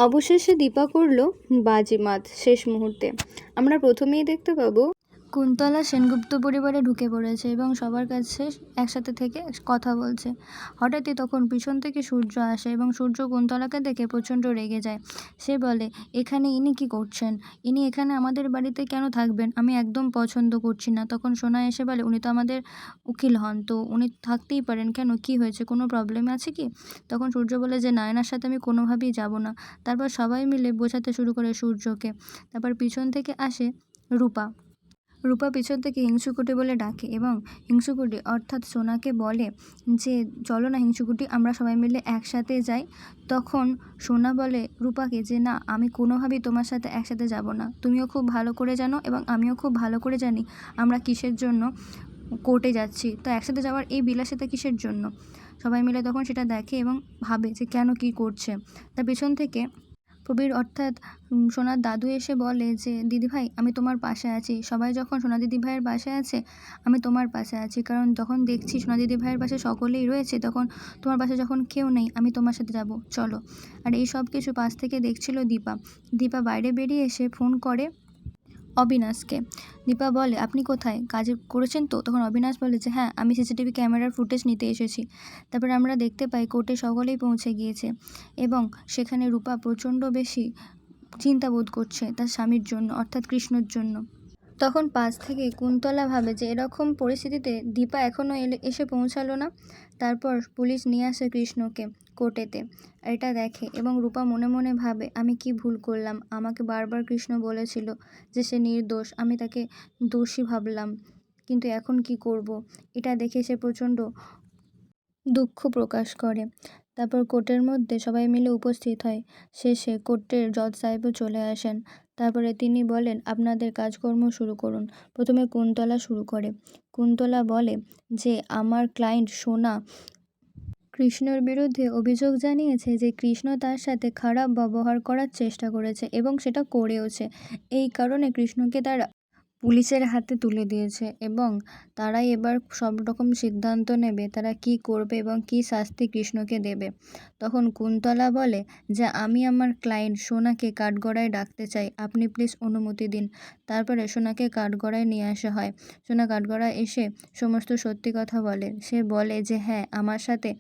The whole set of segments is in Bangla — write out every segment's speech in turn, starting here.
অবশেষে দীপা করল বাজিমাত শেষ মুহূর্তে। আমরা প্রথমেই দেখতে পাবো কুন্তলা সেনগুপ্ত পরিবারে ঢুকে পড়েছে এবং সবার কাছে একসাথে থেকে কথা বলছে। হঠাৎই তখন পিছন থেকে সূর্য আসে এবং সূর্য কুন্তলাকে দেখে প্রচণ্ড রেগে যায়। সে বলে, এখানে ইনি কি করছেন? ইনি এখানে আমাদের বাড়িতে কেন থাকবেন? আমি একদম পছন্দ করছি না। তখন সোনা এসে বলে, উনি তো আমাদের উকিল হন, তো উনি থাকতেই পারেন। কেন, কি হয়েছে? কোনো প্রবলেম আছে কি? তখন সূর্য বলে যে নায়নার সাথে আমি কোনোভাবেই যাব না। তারপর সবাই মিলে বোঝাতে শুরু করে সূর্যকে। তারপর পিছন থেকে আসে রূপা। রূপা পিছন থেকে হিংসুকুটি বলে ডাকে এবং হিংসুকুটি অর্থাৎ সোনাকে বলে যে চলো না হিংসুকুটি, আমরা সবাই মিলে একসাথে যাই। তখন সোনা বলে রূপাকে যে না, আমি কোনোভাবেই তোমার সাথে একসাথে যাব না। তুমিও খুব ভালো করে জানো এবং আমিও খুব ভালো করে জানি আমরা কিসের জন্য কোর্টে যাচ্ছি, তো একসাথে যাওয়ার এই বিলাসিতা কিসের জন্য? সবাই মিলে তখন সেটা দেখে এবং ভাবে যে কেন কি করছে। তার পেছন থেকে প্রবীর অর্থাৎ সোনার দাদু এসে বলে যে দিদিভাই, আমি তোমার পাশে আছি। সবাই যখন সোনা দিদিভাইয়ের পাশে আছে, আমি তোমার পাশে আছি। কারণ যখন দেখছি সোনা দিদিভাইয়ের পাশে সকলেই রয়েছে, তখন তোমার পাশে যখন কেউ নেই, আমি তোমার সাথে যাব, চলো। আর এই সব কিছু পাশ থেকে দেখছিল দীপা। দীপা বাইরে বেরিয়ে এসে ফোন করে অবিনাশকে। দীপা বলে, আপনি কোথায়, কাজ করেছেন তো? তখন অবিনাশ বলে যে হ্যাঁ, আমি সিসিটিভি ক্যামেরার ফুটেজ নিতে এসেছি। তারপরে আমরা দেখতে পাই কোর্টে সকলেই পৌঁছে গিয়েছে এবং সেখানে রূপা প্রচণ্ড বেশি চিন্তা বোধ করছে তার স্বামীর জন্য, অর্থাৎ কৃষ্ণর জন্য। তখন পাশ থেকে কুন্তলা ভাবে যে এরকম পরিস্থিতিতে দীপা এখনও এসে পৌঁছালো না। তারপর পুলিশ নিয়ে আসে কৃষ্ণকে কোর্টেতে। এটা দেখে এবং রূপা মনে মনে ভাবে, আমি কি ভুল করলাম? আমাকে বারবার কৃষ্ণ বলেছিল যে সে নির্দোষ, আমি তাকে দোষী ভাবলাম, কিন্তু এখন কি করব? এটা দেখে সে প্রচণ্ড দুঃখ প্রকাশ করে। তারপর কোর্টের মধ্যে সবাই মিলে উপস্থিত হয়। শেষে কোর্টের জজ সাহেবও চলে আসেন। তারপরে তিনি বলেন, আপনাদের কাজকর্ম শুরু করুন। প্রথমে কুন্তলা শুরু করে। কুন্তলা বলে যে আমার ক্লায়েন্ট সোনা কৃষ্ণর বিরুদ্ধে অভিযোগ জানিয়েছে যে কৃষ্ণ তার সাথে খারাপ ব্যবহার করার চেষ্টা করেছে এবং সেটা করেওছে। এই কারণে কৃষ্ণকে তারা পুলিশের হাতে তুলে দিয়েছে এবং তারাই এবার সব রকম সিদ্ধান্ত নেবে তারা কি করবে এবং কি শাস্তি কৃষ্ণকে দেবে। তখন কুন্তলা বলে যে আমি আমার ক্লায়েন্ট সোনাকে কাঠগড়ায় ডাকতে চাই, আপনি প্লিজ অনুমতি দিন। তারপরে সোনাকে কাঠগড়ায় নিয়ে আসা হয়। সোনা কাঠগড়ায় এসে সমস্ত সত্যি কথা বলে। সে বলে যে হ্যাঁ, আমার সাথে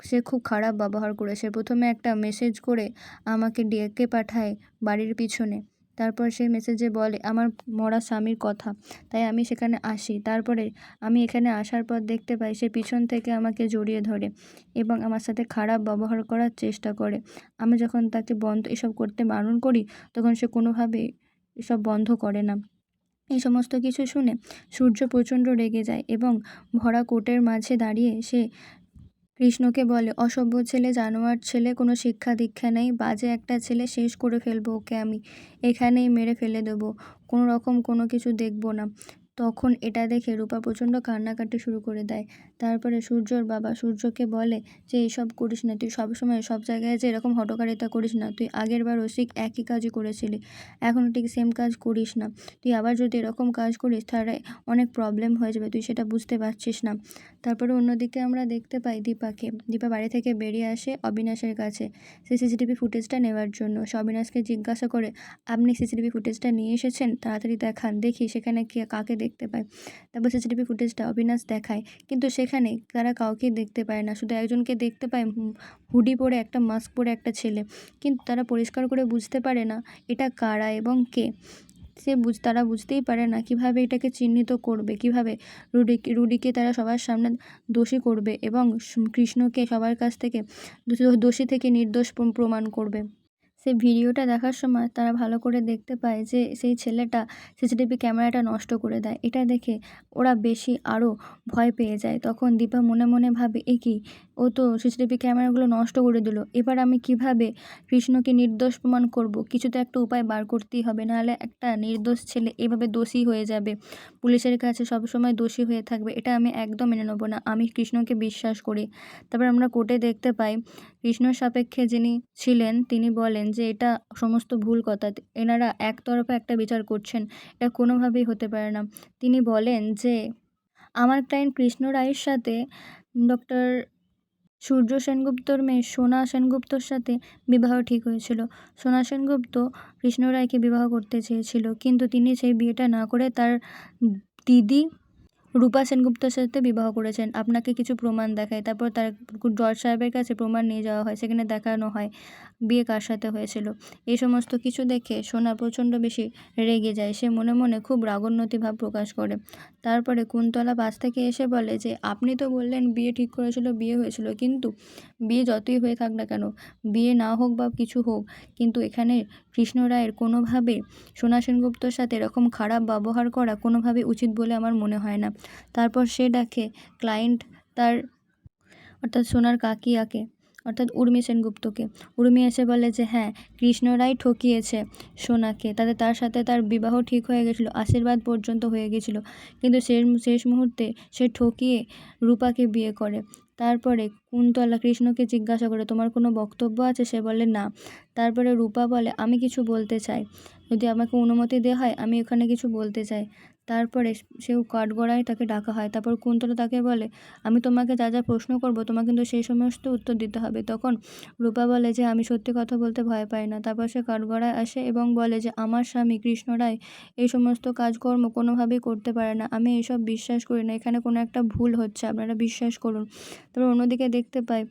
সে খুব খারাপ ব্যবহার করেছে। প্রথমে একটা মেসেজ করে আমাকে ডেকে পাঠায় বাড়ির পিছনে। তারপর সেই মেসেজে বলে আমার মরা স্বামীর কথা, তাই আমি সেখানে আসি। তারপরে আমি এখানে আসার পর দেখতে পাই সে পিছন থেকে আমাকে জড়িয়ে ধরে এবং আমার সাথে খারাপ ব্যবহার করার চেষ্টা করে। আমি যখন তাকে এসব করতে বারণ করি, তখন সে কোনোভাবেই এসব বন্ধ করে না। এই সমস্ত কিছু শুনে সূর্য প্রচণ্ড রেগে যায় এবং ভরা কোর্টের মাঝে দাঁড়িয়ে সে কৃষ্ণকে বলে, অসভ্য ছেলে, জানোয়ার ছেলে, কোনো শিক্ষা দীক্ষা নেই, বাজে একটা ছেলে, শেষ করে ফেলবো ওকে আমি, এখানেই মেরে ফেলে দেবো, কোনো রকম কোনো কিছু দেখবো না। তখন এটা দেখে রূপা প্রচণ্ড কান্নাকাটি শুরু করে দেয়। তারপরে সূর্যর বাবা সূর্যকে বলে যে এইসব করিস না, তুই সবসময় সব জায়গায় যে এরকম হঠকারিতা করিস না, তুই আগের বার ঠিক একই কাজই করেছিলি, এখনও ঠিক সেম কাজ করিস না। তুই আবার যদি এরকম কাজ করিস তাহলে অনেক প্রবলেম হয়ে যাবে, তুই সেটা বুঝতে পারছিস না। তারপরে অন্যদিকে আমরা দেখতে পাই দীপাকে। দীপা বাড়ি থেকে বেরিয়ে আসে অবিনাশের কাছে সেই সিসিটিভি ফুটেজটা নেওয়ার জন্য। সে অবিনাশকে জিজ্ঞাসা করে, আপনি সিসিটিভি ফুটেজটা নিয়ে এসেছেন, তাড়াতাড়ি দেখান দেখি সেখানে কাকে দেখতে পায়। তারপর সিসিটিভি ফুটেজটা অবিনাশ দেখায়, কিন্তু সেখানে তারা কাউকেই দেখতে পায় না, শুধু একজনকে দেখতে পায়, হুডি পরে একটা মাস্ক পরে একটা ছেলে। কিন্তু তারা পরিষ্কার করে বুঝতে পারে না এটা কারা এবং কে। তারা বুঝতেই পারে না কিভাবে এটাকে চিহ্নিত করবে, কিভাবে রুডিকে তারা সবার সামনে দোষী করবে এবং কৃষ্ণকে সবার কাছ থেকে দোষী থেকে নির্দোষ প্রমাণ করবে। সেই ভিডিওটা দেখার সময় তারা ভালো করে দেখতে পায় যে সেই ছেলেটা সিসিটিভি ক্যামেরাটা নষ্ট করে দেয়। এটা দেখে ওরা বেশি আরও ভয় পেয়ে যায়। তখন দীপা মনে মনে ভাবে, এ কি, ও তো সিসিটিভি ক্যামেরাগুলো নষ্ট করে দিল, এবার আমি কিভাবে কৃষ্ণকে নির্দোষ প্রমাণ করব? কিছু তো একটা উপায় বার করতেই হবে, নাহলে একটা নির্দোষ ছেলে এভাবে দোষী হয়ে যাবে, পুলিশের কাছে সবসময় দোষী হয়ে থাকবে, এটা আমি একদম মেনে নেব না, আমি কৃষ্ণকে বিশ্বাস করি। তারপর আমরা কোর্টে দেখতে পাই কৃষ্ণর সাপেক্ষে যিনি ছিলেন তিনি বলেন যে এটা সমস্ত ভুল কথা, এনারা একতরফা একটা বিচার করছেন, এটা কোনোভাবেই হতে পারে না। তিনি বলেন যে আমার ক্লায়েন্ট কৃষ্ণ রায়ের সাথে ডক্টর সূর্য সেনগুপ্তর মেয়ে সোনা সেনগুপ্তর সাথে বিবাহ ঠিক হয়েছিল। সোনা সেনগুপ্ত কৃষ্ণ রায়কে বিবাহ করতে চেয়েছিল, কিন্তু তিনি সেই বিয়েটা না করে তার দিদি রূপা সেনগুপ্তর সাথে বিবাহ করেছেন। আপনাকে কিছু প্রমাণ দেখায়, তারপর তার জজ সাহেবের কাছে প্রমাণ নিয়ে যাওয়া হয়, সেখানে দেখানো হয় বিয়ে কার সাথে হয়েছিল। এই সমস্ত কিছু দেখে সোনা প্রচণ্ড বেশি রেগে যায়, সে মনে মনে খুব রাগোন্নতি ভাব প্রকাশ করে। তারপরে কুন্তলা পাশ থেকে এসে বলে যে আপনি তো বললেন বিয়ে ঠিক করেছিল, বিয়ে হয়েছিল, কিন্তু বিয়ে যতই হয়ে থাক না কেন, বিয়ে না হোক বা কিছু হোক, কিন্তু এখানে কৃষ্ণ রায়ের কোনোভাবে সোনা সেনগুপ্তর সাথে এরকম খারাপ ব্যবহার করা কোনোভাবে উচিত বলে আমার মনে হয় না। তারপর সে ডাকে ক্লায়েন্ট তার অর্থাৎ সোনার কাকিয়াকে, অর্থাৎ উর্মি সেনগুপ্তকে। উর্মি এসে বলে যে হ্যাঁ, কৃষ্ণ রায় ঠকিয়েছে সোনাকে, তার সাথে তার বিবাহ ঠিক হয়ে গেছিলো, আশীর্বাদ পর্যন্ত হয়ে গেছিলো, কিন্তু শেষ মুহূর্তে সে ঠকিয়ে রূপাকে বিয়ে করে। তারপরে কুন্তলা কৃষ্ণকে জিজ্ঞাসা করে তোমার কোনো বক্তব্য আছে? সে বলে না। তারপরে রূপা বলে আমি কিছু বলতে চাই, যদি আমাকে অনুমতি দেওয়া হয় আমি এখানে কিছু বলতে চাই। তারপরে সেও কাঠগড়ায় তাকে ডাকা হয়। তারপর কুন্তলা তাকে বলে আমি তোমাকে যা যা প্রশ্ন করব তোমাকে কিন্তু সেই সমস্ত উত্তর দিতে হবে। তখন রূপা বলে যে আমি সত্যি কথা বলতে ভয় পাই না। তারপর সে কাঠগড়ায় আসে এবং বলে যে আমার স্বামী কৃষ্ণ রায় এই সমস্ত কাজকর্ম কোনোভাবেই করতে পারে না, আমি এসব বিশ্বাস করি না, এখানে কোনো একটা ভুল হচ্ছে, আপনারা বিশ্বাস করুন। তারপর অন্যদিকে দেখতে পাই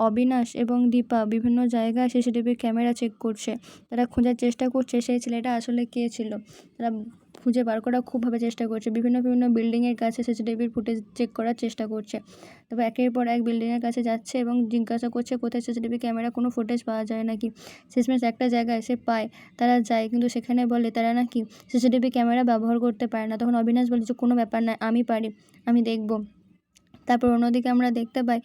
অবিনাশ এবং দীপা বিভিন্ন জায়গায় সিসিটিভি ক্যামেরা চেক করছে, তারা খোঁজার চেষ্টা করছে সেই ছেলেটা আসলে কে ছিল। তারা খুঁজে বার করার খুবভাবে চেষ্টা করছে, বিভিন্ন বিল্ডিংয়ের কাছে সিসিটিভির ফুটেজ চেক করার চেষ্টা করছে। তারপর একের পর এক বিল্ডিংয়ের কাছে যাচ্ছে এবং জিজ্ঞাসা করছে কোথায় সিসিটিভি ক্যামেরা কোনো ফুটেজ পাওয়া যায় নাকি। শেষমেশ একটা জায়গায় সে পায়, তারা যায়, কিন্তু সেখানে বলে তারা নাকি সিসিটিভি ক্যামেরা ব্যবহার করতে পারে না। তখন অবিনাশ বলে যে কোনো ব্যাপার না, আমি পারি, আমি দেখব। তারপর অন্যদিকে আমরা দেখতে পাই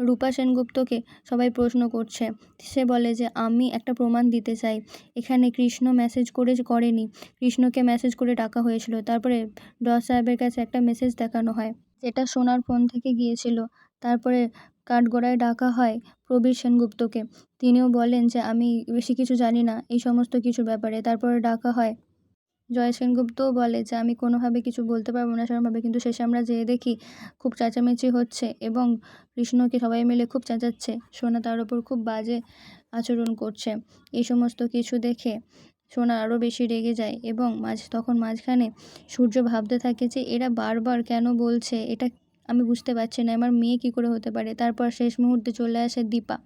রূপা সেনগুপ্তকে সবাই প্রশ্ন করছে, সে বলে যে আমি একটা প্রমাণ দিতে চাই, এখানে কৃষ্ণ মেসেজ করেনি, কৃষ্ণকে মেসেজ করে ডাকা হয়েছিল। তারপরে জজ সাহেবের কাছে একটা মেসেজ দেখানো হয় যেটা সোনার ফোন থেকে গিয়েছিল। তারপরে কাঠগড়ায় ডাকা হয় প্রবীর সেনগুপ্তকে, তিনিও বলেন যে আমি বেশি কিছু জানি না এই সমস্ত কিছু ব্যাপারে। তারপরে ডাকা হয় জয় সেনগুপ্তও বলে যে আমি কোনোভাবে কিছু বলতে পারবো না সেরকমভাবে, কিন্তু শেষে আমরা যেয়ে দেখি খুব চেঁচামেচি হচ্ছে এবং কৃষ্ণকে সবাই মিলে খুব চেঁচাচ্ছে, সোনা তার ওপর খুব বাজে আচরণ করছে। এই সমস্ত কিছু দেখে সোনা আরও বেশি রেগে যায় এবং তখন মাঝখানে সূর্য ভাবতে থাকে যে এরা বারবার কেন বলছে, এটা আমি বুঝতে পারছি না, আমার মেয়ে কী করে হতে পারে। তারপর শেষ মুহূর্তে চলে আসে দীপা।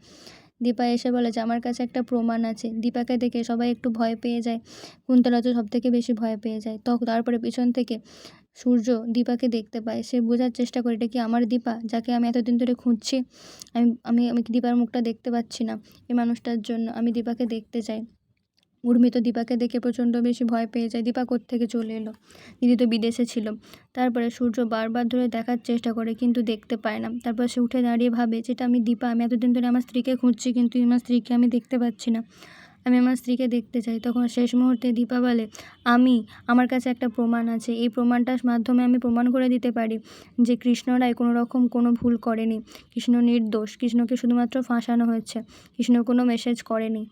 দীপা এসে বলে যে আমার কাছে একটা প্রমাণ আছে। দীপাকে দেখে সবাই একটু ভয় পেয়ে যায়, কুন্তলা তো সবথেকে বেশি ভয় পেয়ে যায়। তারপরে পিছন থেকে সূর্য দীপাকে দেখতে পায়, সে বোঝার চেষ্টা করে এটা কি আমার দীপা যাকে আমি এতদিন ধরে খুঁজছি। আমি আমি আমি দীপার মুখটা দেখতে পাচ্ছি না, এই মানুষটার জন্য আমি দীপাকে দেখতে চাই। উর্মি তো দীপাকে দেখে প্রচণ্ড বেশি ভয় পেয়ে যায়, দীপা কোত্থেকে চলে এলো, দিদি তো বিদেশে ছিল। তারপরে সূর্য বারবার ধরে দেখার চেষ্টা করে কিন্তু দেখতে পায় না। তারপর সে উঠে দাঁড়িয়ে ভাবে যেটা আমি দীপা, আমি এতদিন ধরে আমার স্ত্রীকে খুঁজছি, কিন্তু আমার স্ত্রীকে আমি দেখতে পাচ্ছি না, আমি আমার স্ত্রীকে দেখতে চাই। তখন শেষ মুহূর্তে দীপা বলে আমার কাছে একটা প্রমাণ আছে, এই প্রমাণটার মাধ্যমে আমি প্রমাণ করে দিতে পারি যে কৃষ্ণ রায় কোনো রকম কোনো ভুল করেনি, কৃষ্ণ নির্দোষ, কৃষ্ণকে শুধুমাত্র ফাঁসানো হয়েছে, কৃষ্ণ কোনো মেসেজ করেনি।